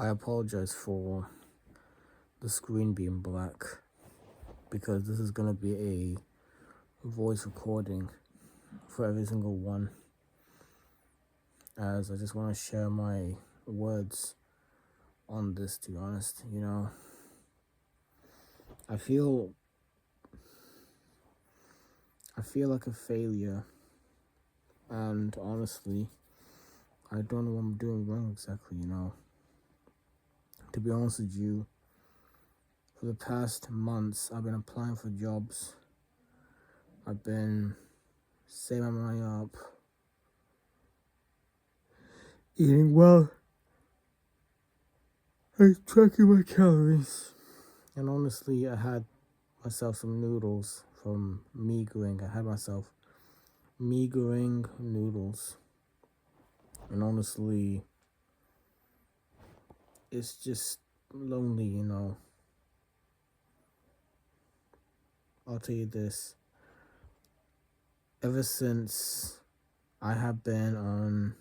I apologize for the screen being black because this is going to be a voice recording for every single one, as I just want to share my words on this. To be honest, I feel like a failure, and honestly I don't know what I'm doing wrong exactly. To be honest with you, for the past months I've been applying for jobs. I've been saving my money up, eating well, and tracking my calories. And honestly, I had myself some noodles from Meagering. I had myself Meagering noodles. And honestly, it's just lonely, I'll tell you this. Ever since I have been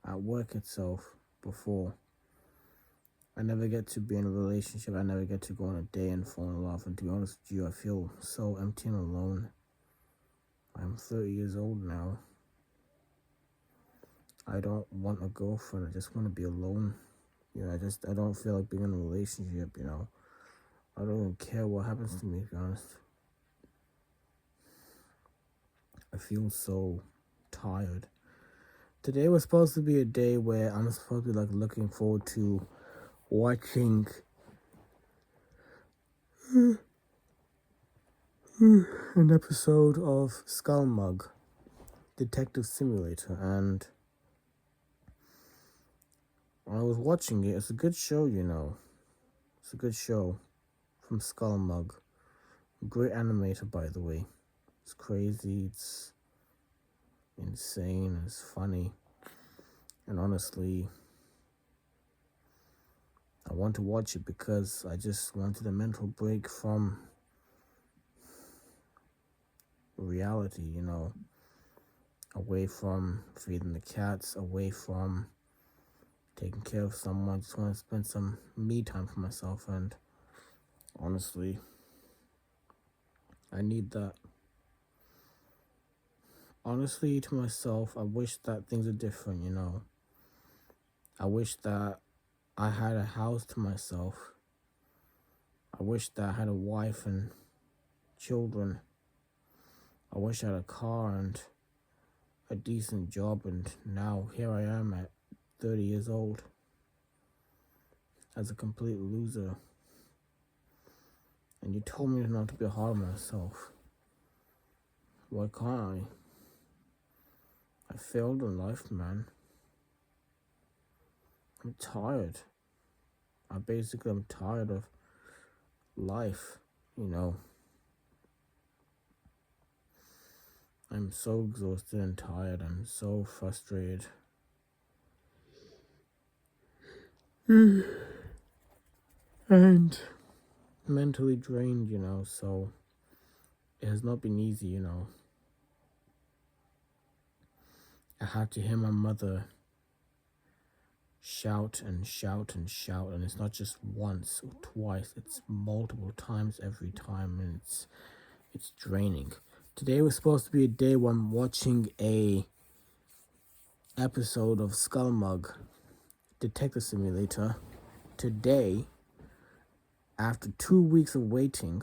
at work itself before, I never get to be in a relationship. I never get to go on a day and fall in love. And to be honest with you, I feel so empty and alone. I'm 30 years old now. I don't want a girlfriend. I just want to be alone. I don't feel like being in a relationship, I don't even care what happens to me, to be honest. I feel so tired. Today was supposed to be a day where I'm supposed to be looking forward to watching an episode of Skullmug, Detective Simulator, and I was watching it. It's a good show, It's a good show from Skullmug. Great animator, by the way. It's crazy, it's insane, it's funny. And honestly, I want to watch it because I just wanted a mental break from reality, away from feeding the cats, away from taking care of someone. Just want to spend some me time for myself, and honestly, I need that. Honestly, to myself, I wish that things are different, I wish that I had a house to myself. I wish that I had a wife and children. I wish I had a car and a decent job, and now here I am at 30 years old as a complete loser. And you told me not to be hard on myself. Why can't I failed in life, man. I'm tired. I'm tired of life, I'm so exhausted and tired. I'm so frustrated. And mentally drained, so it has not been easy, I had to hear my mother shout and shout and shout, and it's not just once or twice, it's multiple times every time, and it's draining. Today was supposed to be a day where I'm watching a episode of Skullmug, Detective Simulator. Today, after 2 weeks of waiting,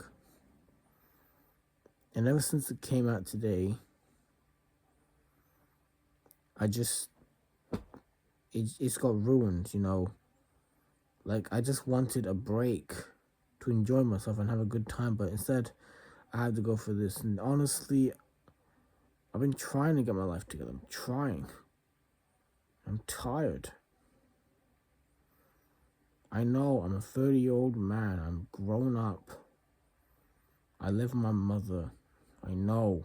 and ever since it came out today, it's got ruined, I just wanted a break to enjoy myself and have a good time, but instead I had to go for this. And honestly, I've been trying to get my life together. I'm tired. I know I'm a 30-year-old man. I'm grown up. I live with my mother. I know.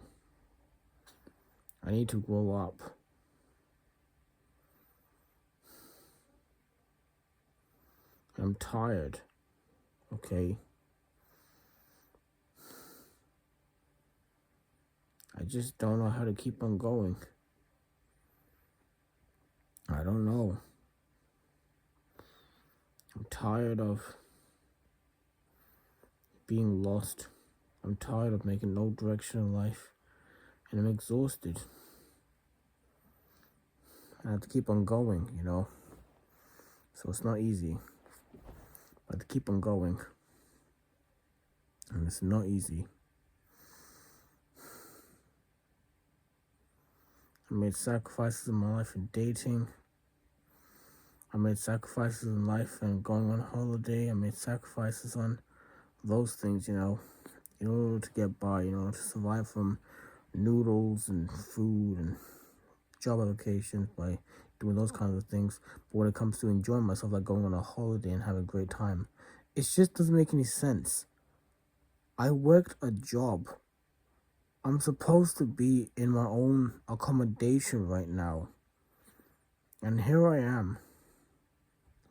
I need to grow up. I'm tired. Okay? I just don't know how to keep on going. I don't know. I'm tired of being lost. I'm tired of making no direction in life. And I'm exhausted. I have to keep on going, So it's not easy. I have to keep on going. And it's not easy. I made sacrifices in my life in dating. I made sacrifices in life and going on holiday. I made sacrifices on those things, in order to get by, to survive from noodles and food and job applications by doing those kinds of things. But when it comes to enjoying myself, like going on a holiday and having a great time, it just doesn't make any sense. I worked a job. I'm supposed to be in my own accommodation right now. And here I am,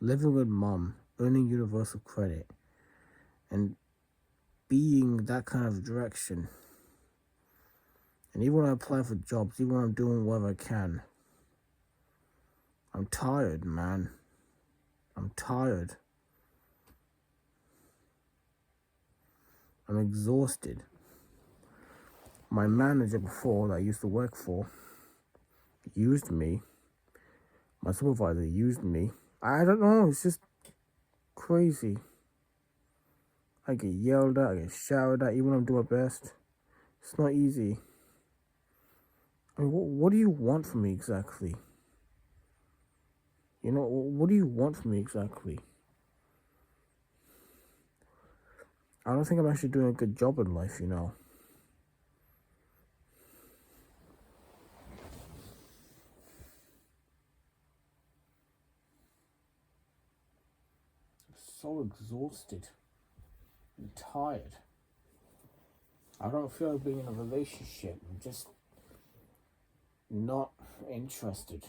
living with mom, earning universal credit, and being that kind of direction. And even when I apply for jobs, even when I'm doing whatever I can, I'm tired, man. I'm tired. I'm exhausted. My manager before that I used to work for used me. My supervisor used me. I don't know, it's just crazy. I get yelled at, I get shouted at, even when I'm doing my best. It's not easy. I mean, what do you want from me exactly? What do you want from me exactly? I don't think I'm actually doing a good job in life, So exhausted and tired. I don't feel like being in a relationship. I'm just not interested.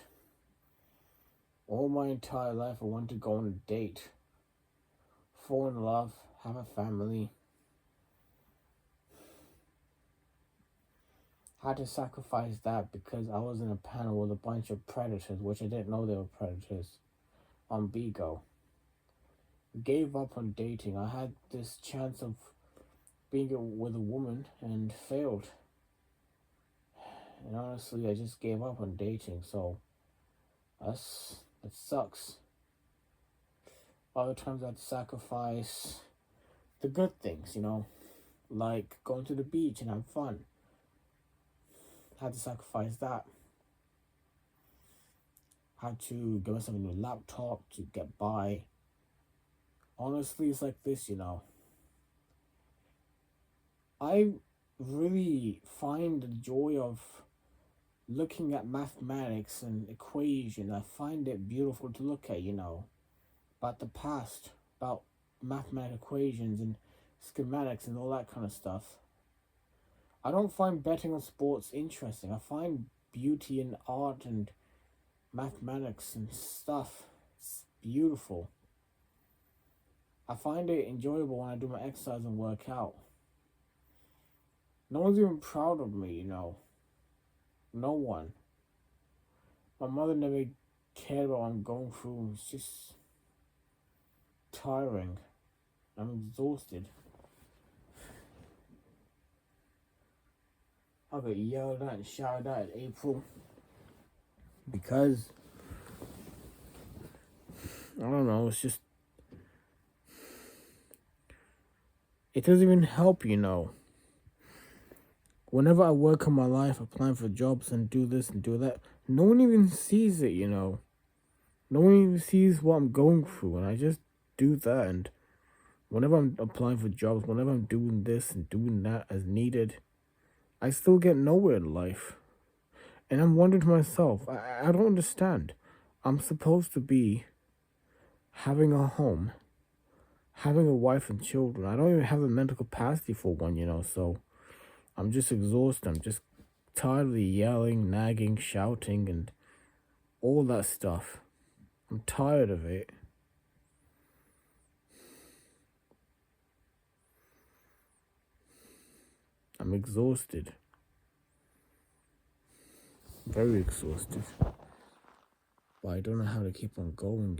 All my entire life I wanted to go on a date, fall in love, have a family. Had to sacrifice that because I was in a panel with a bunch of predators, which I didn't know they were predators, on Bigo. Gave up on dating. I had this chance of being with a woman and failed. And honestly, I just gave up on dating, so that sucks. Other times I'd sacrifice the good things, like going to the beach and have fun. Had to sacrifice that. Had to get myself a new laptop to get by. Honestly, it's like this, I really find the joy of looking at mathematics and equation. I find it beautiful to look at, about the past, about mathematical equations and schematics and all that kind of stuff. I don't find betting on sports interesting. I find beauty in art and mathematics and stuff. It's beautiful. I find it enjoyable when I do my exercise and work out. No one's even proud of me, No one. My mother never cared about what I'm going through. It's just tiring. I'm exhausted. I got yelled at and shouted at in April because I don't know, it's just it doesn't even help, Whenever I work on my life, applying for jobs and do this and do that, no one even sees it, No one even sees what I'm going through, and I just do that. And whenever I'm applying for jobs, whenever I'm doing this and doing that as needed, I still get nowhere in life. And I'm wondering to myself, I don't understand. I'm supposed to be having a home, having a wife and children. I don't even have the mental capacity for one, so I'm just exhausted. I'm just tired of the yelling, nagging, shouting, and all that stuff. I'm tired of it. I'm exhausted. Very exhausted. But I don't know how to keep on going,